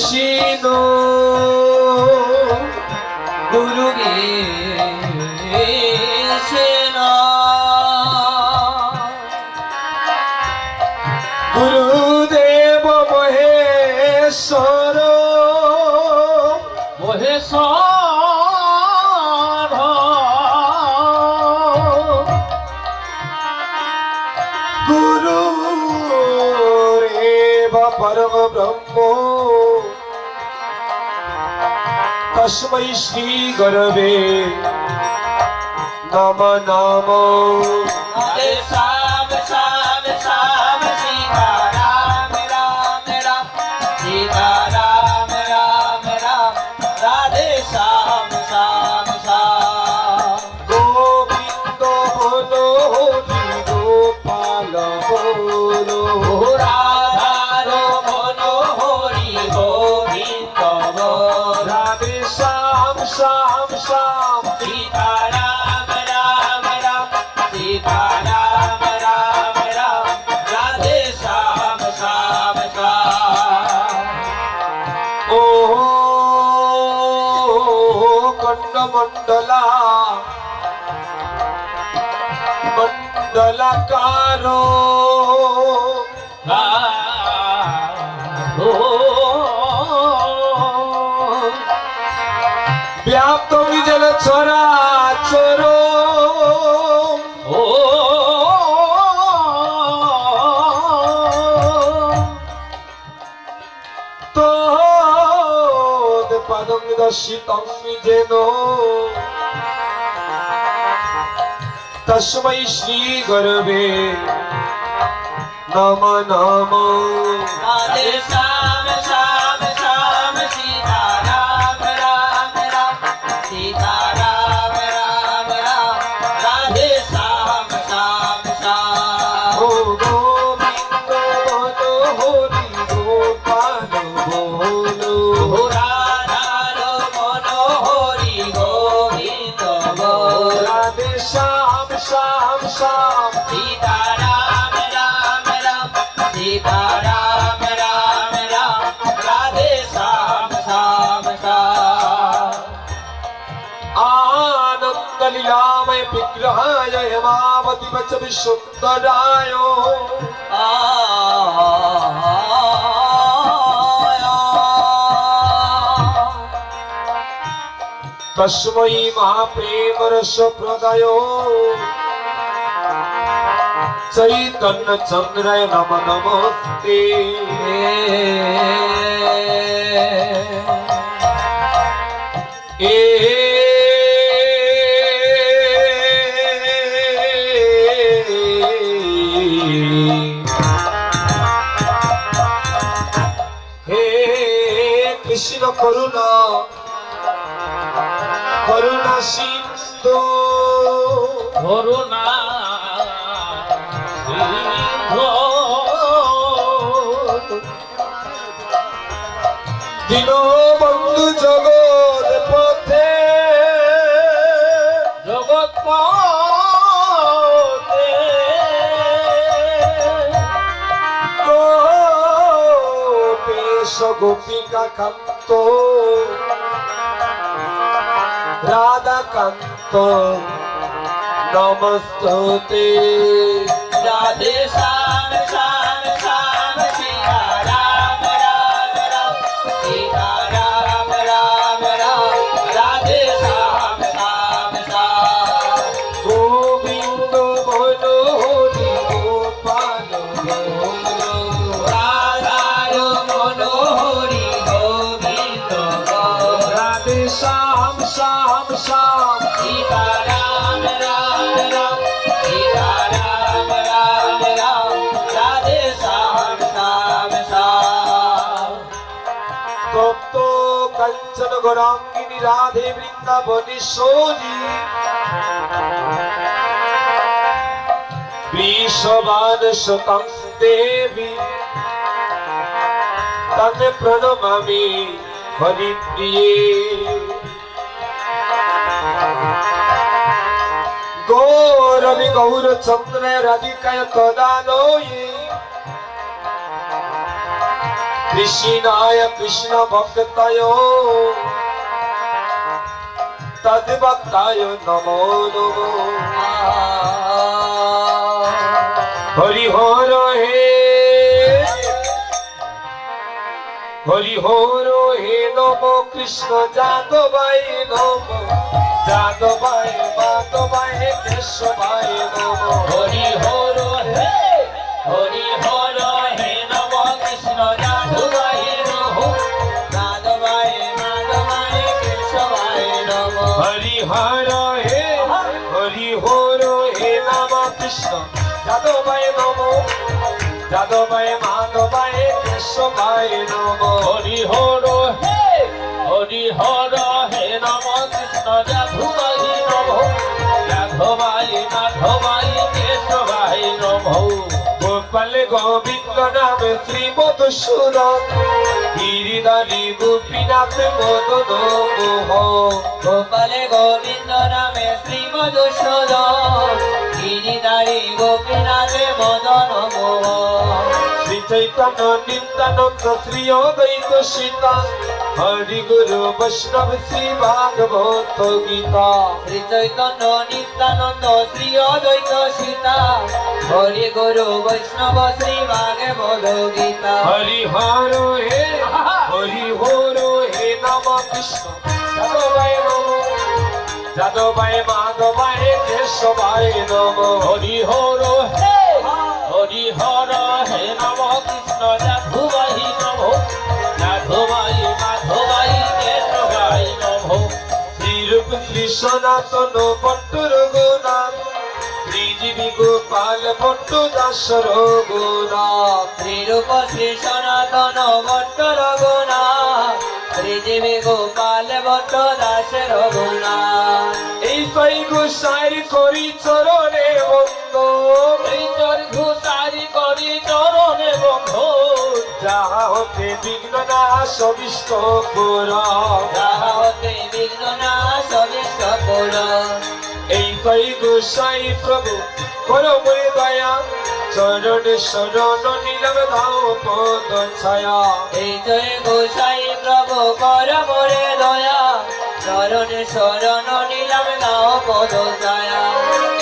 কৃষ্ণ গুরু কৃষ্ণ গুরুদেব মহেশ্বর মহেশ্বর গুরু परम ब्रह्म तस्मै श्री गुरवे नमः नमः हरे श्याम श्याम श्याम सीता राम राम राम सीता राम राम राम राधे श्याम श्याम श्याम गोविंद बोलो हरि गोपाल बोलो श्याम श्याम सीता राम राम राम सीता राम राम राम राधे श्याम श्याम श्याम ओ कंड मंडला मंडलाकारो व्याप्त जल चराचर तदपदं दर्शितं जेन तस्मै श्री गुरवे नमः नमः हरे श्याम श्याम श्याम सीता राम राम राम सीता राम राम राम राधे श्याम श्याम श्याम ओ गोविंद बोलो हरि गोपाल बोलो राधा रमण हरि गोविंद बोलो राधे श्याम श्याम श्याम सीता राम राम राम सीता राम राम राम राधे श्याम श्याम श्याम आनंद लीलामय विग्रहाय हेमावती वच विसुंदराय तस्मै महाप्रेम रस प्रदाय चैतन्य चंद्राय नमः नमस्ते हे कृष्ण करुणा करुणा सिंधु करुणा दीनबंधु जगत पथे जगत पथे गोपेश गोपिका कांत राधा कांत नमस्ते राधे श्याम श्याम श्याम सीता राम राम राम सीता राम राम राम राधे श्याम श्याम श्याम गोविंद बोलो हरि गोपाल बोलो राधा रमण हरि गोविंद बोलो राधे श्याम श्याम श्याम सीता राम राम राम सीता राम राम राम राधे श्याम श्याम श्याम तप्त कंचन गौरांगिनी राधे वृंदावनेश्वरी वृषभान शतं देवी तमे प्रणमामि हरिप्रिये गौरवि गौरचंद्र राधिकाय तदानये কৃষ্ণায় কৃষ্ণ ভক্তায় তদ্ভক্তায় নমো নমো হরি হর হে হরি হর হে নম কৃষ্ণ যাদবাই নম যাদবাই মাধবাই কেশবাই নম হরি হর হে হরি হর হে নম কৃষ্ণ যাদবাই নমঃ যাদবাই মাধবাই কেশবায় নমঃ হরি হর হে হরি হর হে নম কৃষ্ণ যাদবাই নম যাদবাই মাধবাই কেশবাই নম হরি হর হে হরি হর হে নম কৃষ্ণ যাদবাই নমঃ যাদবাই মাধবাই কেশবায় নমঃ গোপাল গোবিন্দ নাম শ্রী মধুসূদন গিরিধারী গোপীনাথ মদন মোহন গোপালে গোবিন্দ নামে শ্রী মধুসূদন গিরিধারী গোপীনাথে মদন মোহন শ্রী চৈতন্য নিত্যানন্দ শ্রী অদ্বৈত সীতা হরি গুরু বৈষ্ণব শ্রী ভাগবত গীতা শ্রী চৈতন্য নিত্যানন্দ শ্রী অদ্বৈত সীতা হরি গুরু বৈষ্ণব শ্রী ভাগবত গীতা হরি হর হে হরি হর হে নম কৃষ্ণ যাদবাই নম যাদবাই মাধবাই কেশবাই নম হরি হর হে হরি হর হে নম কৃষ্ণ যাদবাই নমঃ যাদবাই মাধবাই কেশবাই নমঃ শ্রীরূপ শ্রী সনাতন পট্ট রঘুনাথ শ্রীজীবী গোপাল পট্ট দাস রঘুনাথ শ্রীরূপ শ্রী সনাতন ভট্ট রঘুনাথ শ্রীজীবী গোপাল ভট্ট দাস রঘুনাথ এই সাই গোসাই করি চরণে বন্ধ এই তোর ঘুষারি করি চরণে বন্ধু যাহা হতে বিঘ্ন না সবিষ্ট পুরা যাহা হতে বিঘ্ন না সবিষ্ট কর এই সাই গোসাই প্রভু করো মরে দয়া চরণে শরণ নিলাম ধাও পদ ছায়া এই জয় গোসাই প্রভু কর মোরে দয়া চরণে শরণ নিলাম গাও পদ ছায়া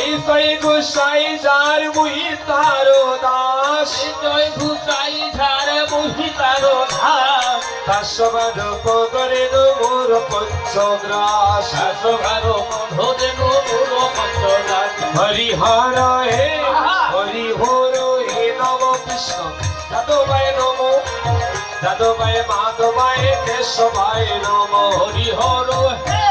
এই সাই গোসাই যার মুহি তার দাস জয় ঘুষাই ঝাড় মুহিতার ধাস দাসবার পদরে মোর পঞ্চগ্রাস শাসভার মধুরে গোপুর পঞ্চদাস হরি হর হে হরি হর হে নম কৃষ্ণ যাদবাই নম যাদবাই মাধবাই কেশবাই নম হরি হর হে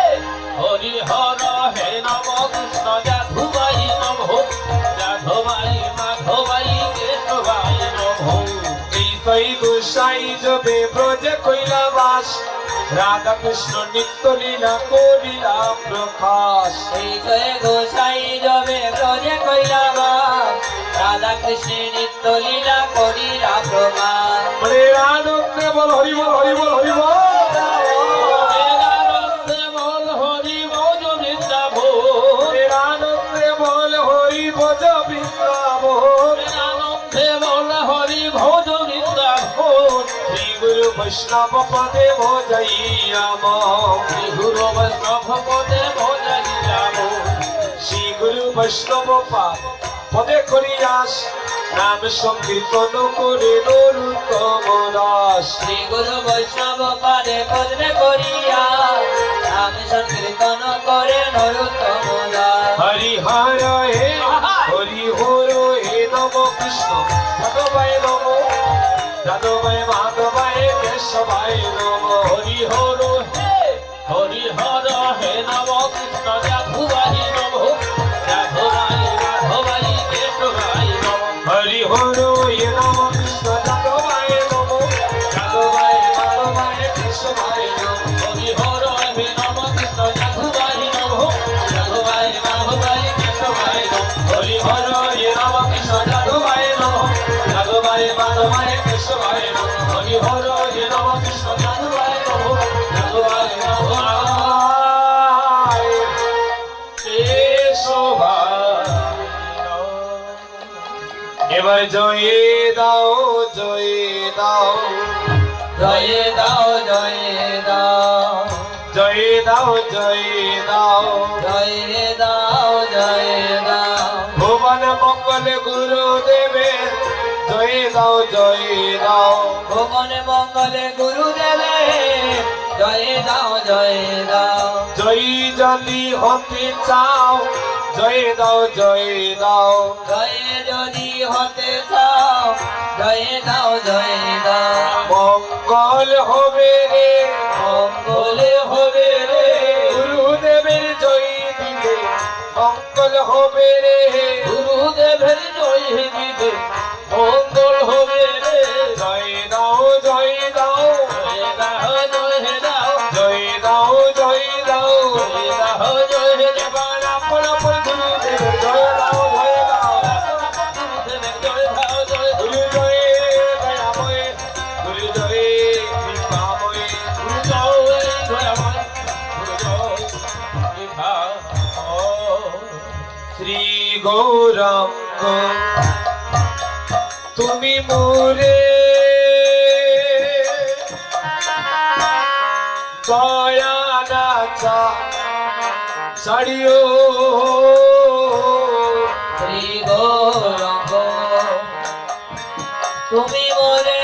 হরি হর হে নম কৃষ্ণ যাদবাই নমঃ যাদবাই মাধবাই কেশবাই নমঃ এই তৈ গোসাই জবে ব্রজ কইলা বাস রাধা কৃষ্ণ নিত্য লীলা করিলা প্রকাশ এই জয় গোসাই জবে ব্রজে কৈলাবাস রাধা কৃষ্ণ নিত্য লীলা করিলা প্রকাশ মানে আনন্দে বল হরি বল হরি বল হরি বল বেদানন্দে বল হরি মৌজ বৃন্দাবন আনন্দে বল হরি ভজ বৃন্দাবন বেদানন্দে বল হরি ভোজ বৃন্দাবন শ্রী গুরু বৈষ্ণব পদে ভজাইয়াম শ্রী গুরু বৈষ্ণব পদে ভজাইয়াম শ্রী গুরু বৈষ্ণব পাদ পদে করিয়াস নাম সংকীর্তন করে নরুত্তম দাস শ্রী গুরু বৈষ্ণব পাদে পদ্মে করিয়া নাম সংকীর্তন করে নরোত্তম দাস হরি হর হে হরি হর হে নম কৃষ্ণ যাদবাই নম যাদবাই মাধবাই কেশবাই নম হরি হর হে হরি হর হে নম কৃষ্ণ যাদবাই নমঃ যাদবাই মাধবাই কেশবাই নমঃ হরি হর হে নম কৃষ্ণ যাদবাই নম যাদবাই মাধবাই কেশবাই নম হরি হর হে নম কৃষ্ণ যাদবাই নমঃ যাদবাই মাধবাই কেশবাই নমঃ হরি হর হে নম কৃষ্ণ যাদবাই নম যাদবাই মাধবাই কেশবাই নম হরি হর হে নম কৃষ্ণ যাদবাই নম যাদবাই মাধবাই কেশবাই নম। এবার জয়ে দাও জয় দাও জয় দাও জয় দাও জয় দাও জয় দাও জয় দাও ভুবন মঙ্গল গুরুদেবের জয় দাও জয় দাও ভুবন মঙ্গলে গুরুদেবে জয় দাও জয় দাও জয়ী যদি হতে চাও জয় দাও জয় দাও জয় যদি হতে চাও জয় দাও জয় দাও মঙ্গল হবে রে মঙ্গলে হবে রে গুরুদেবের জয় দিলে মঙ্গল হবে রে গুরুদেবের জয় দিবে মঙ্গল হবে রে জয় দাও জয় দাও জয় দাও জয় দাও জয় দাও জয় দাও জয় দাও জয় দাও এবার আপন আপন গুরুদেবের জয় দাও জয় দাও গুরুদেবের জয় দাও জয় দাও গুরু জয় দয়াময় গুরু জয় কৃপাময় গুরু জয় দয়াময় গুরু জয় কৃপা শ্রী গৌরাঙ্গ তুমি মোরে দয়া নাচা ছাড়িও শ্রী গৌরঙ্গ তুমি মোরে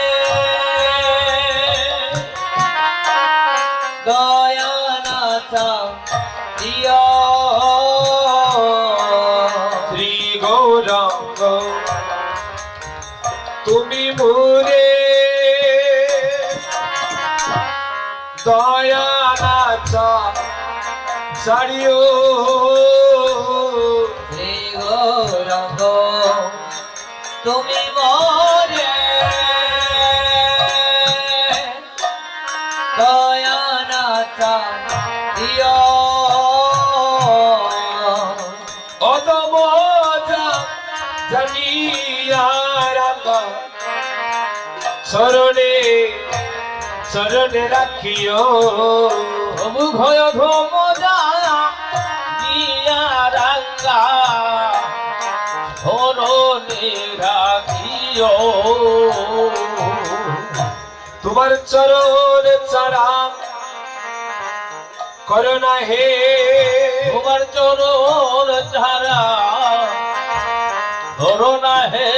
দয়া নাথা দিও শ্রী গৌরাঙ্গ তুমি মোরে দয়া নাচা ছাড়িও শ্রী গৌরঙ্গ তুমি মোরে দয়া নাথা দিও অদম জানিয়ার শরণে শরণে রাখিও প্রভু ভয় ভ্রম যায় নিয়া রাঙ্গা ধরনে রাখিও তোমার চরণ চারা করোনা হে তোমার চরণ ছাড়া ধরনা হে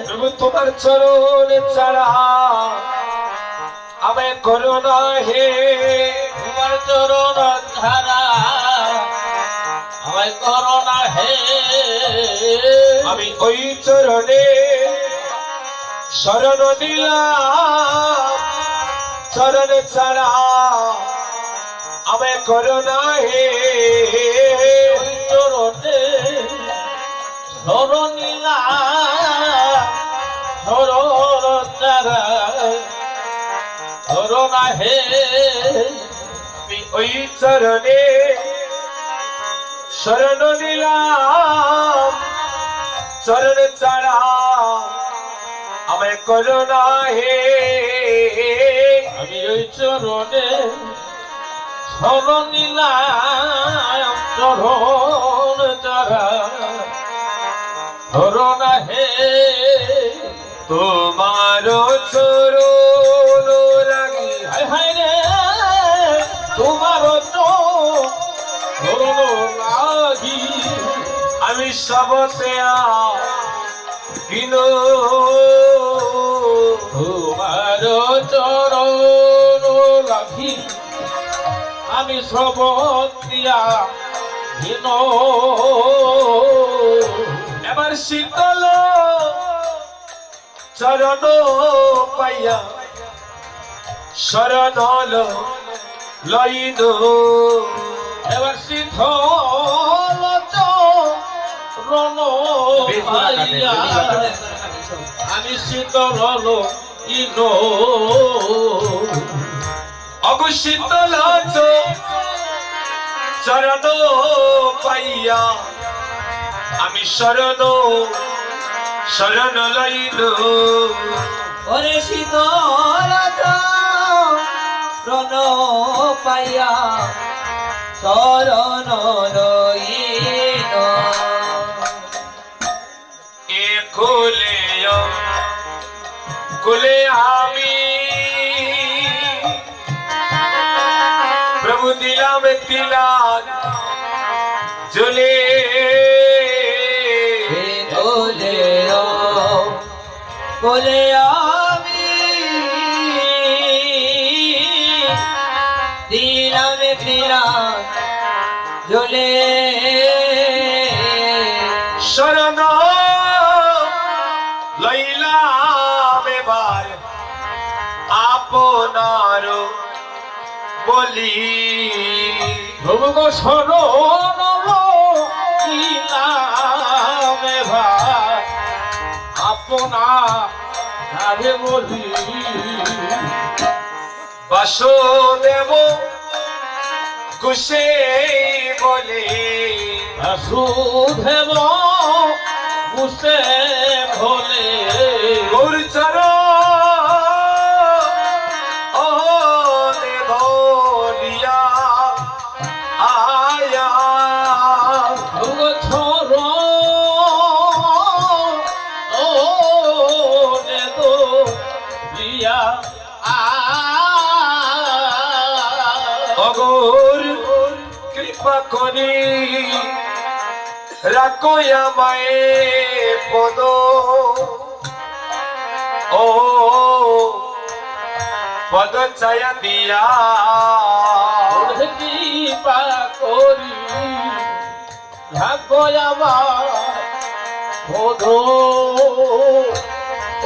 প্রভু তোমার চরণ চারা আমায় করোনা হে তোমার চরণ ছাড়া আমায় করোনা হে আমি ওই চরণে শরণ দিলাম চরণ ছাড়া আমায় করোনা হে ওই চরণে ধরনীলা ধরণ ছাড়া ধরনা হে আমি ওই চরণে শরণ দিলাম চরণ ছাড়া আমায় করোনা হে আমি ওই চরণে ধরনীলাম চরণ ছাড়া ধরনা হে তোমার চরণ লাগি হায় হায় রে তোমার তো ধরণ লাগি আমি সবতে কিনো তোমার চরণ লাগি আমি শ্রবণ দিয়া হীন এবার শীতল চরণ পাইয়া শরণ লইন এবার শীতল চরণ পাইয়া আমি শীতল ইন অগু শীতল চরণ পাইয়া আমি শরণ শরণ লইন ওরে শীতল চরণ পাইয়া শরণ লইন এ কুলে কুলে আমি দিলাম তিলাক জ্বলে বলে বলে আমি দিলাম তিলাক জ্বলে শরণ লইলাম এবার আপনার বলি ভুগ শরণ দিলাম ভাই আপনারে বলি বাসুদেব কুশে বলে বাসুদেব বুঝতে ভোলে গুরুচর ও দেবলিয়া আয়া ভুগ ছর ও নে তো দিয়া অগর কৃপা করি রাখো আমায় পদ ও পদ ছায়া দিয়া কৃপা করি ভাগ্য আমার ভোদ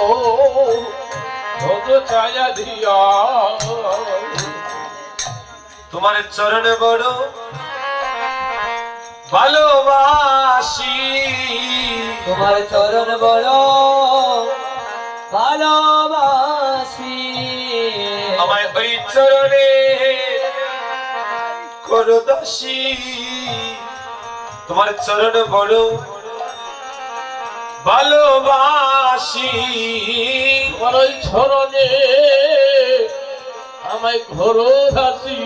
ও ভোদ ছায়া দিয়া তোমার চরণ বড় ভালোবাসি তোমার চরণ বড় ভালোবাসি আমায় ওই চরণে করো দাসী তোমার চরণ বড় ভালোবাসি তোমার ওই চরণে আমায় ঘর দাসি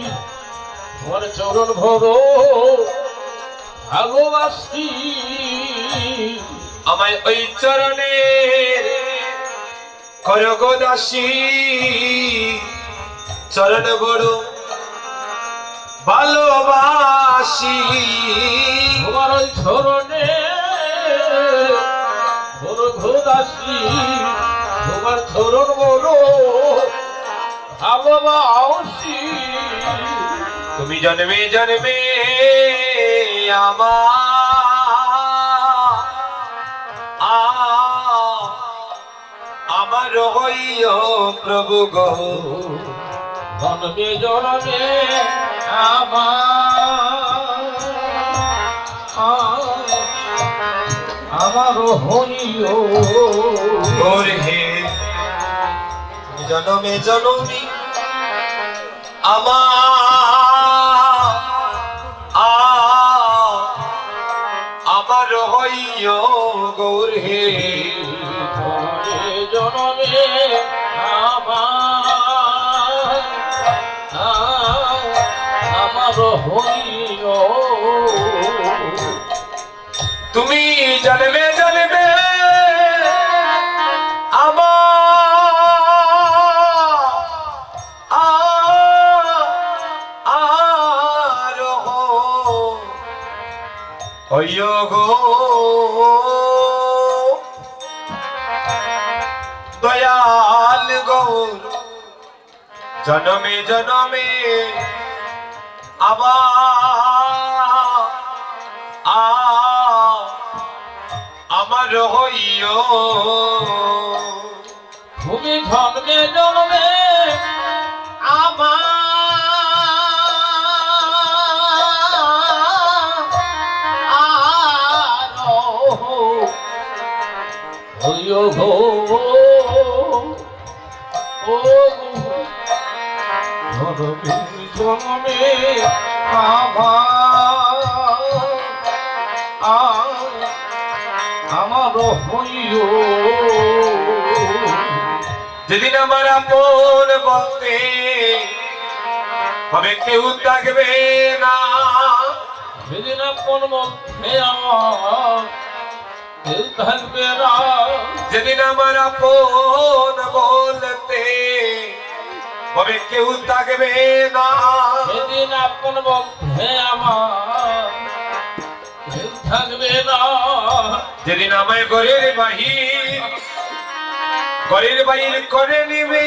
তোমার চরণ ভর ভালোবাসি আমায় ওই চরণে করো গো দাসী চরণ বড় ভালোবাসি তোমার ওই চরণে ঘর দাসি তোমার চরণ বড় ভালোবাসি তুমি জন্মে জন্মে আমার হইও প্রভু গো জন্মে জন্মে আমার হইও ওরে হে তুমি জন্মে জন্মে আমার হইও গৌর হে জনমে আমার হইও তুমি জন্মে জন্মে হইও গো দয়াল গৌর জনমে জনমে আমার হইও তুমি জন্মে জন্মে হইও গো ও জনমে জনমে আমার হইও যেদিন আমার আপন বলতে হবে কেউ থাকবে না, সেদিন আপন মধ্যে আমার কেউ থাকবে না। যেদিন আমার আপন বলতে তবে কেউ থাকবে না। সেদিন আপন বলতে আমার কেউ থাকবে না। যেদিন আমায় ঘরের বাহির করে নিবে,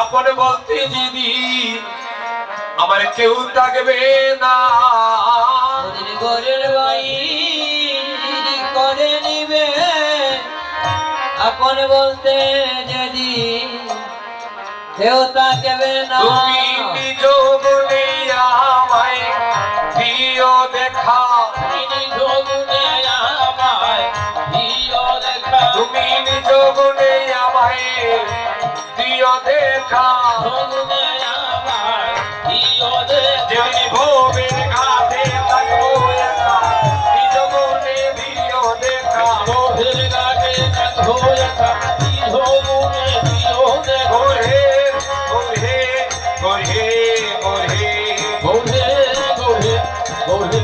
আপন বলতে যেদিন আমার কেউ থাকবে না। ঘরের বাইর করে নিবে, আপন বলতে যদি কেউ থাকবে না। তুমি নিজ গুণে আমায় দিও দেখা, তিনি যোগুনে আমায় দিও দেখা। তুমি নিজ গুণে আমায় দিও দেখা। যোগুনে আমায় দিও দেখা। যেদিন ভোবের ঘাটে থাকবো একা, নিজ গুণে দিও দেখা। মোহের ঘাটে থাকবো একা, যোগুনে দিও দেখা। গোরে গোরে গোরে গোরে গোহে গোহে গোহে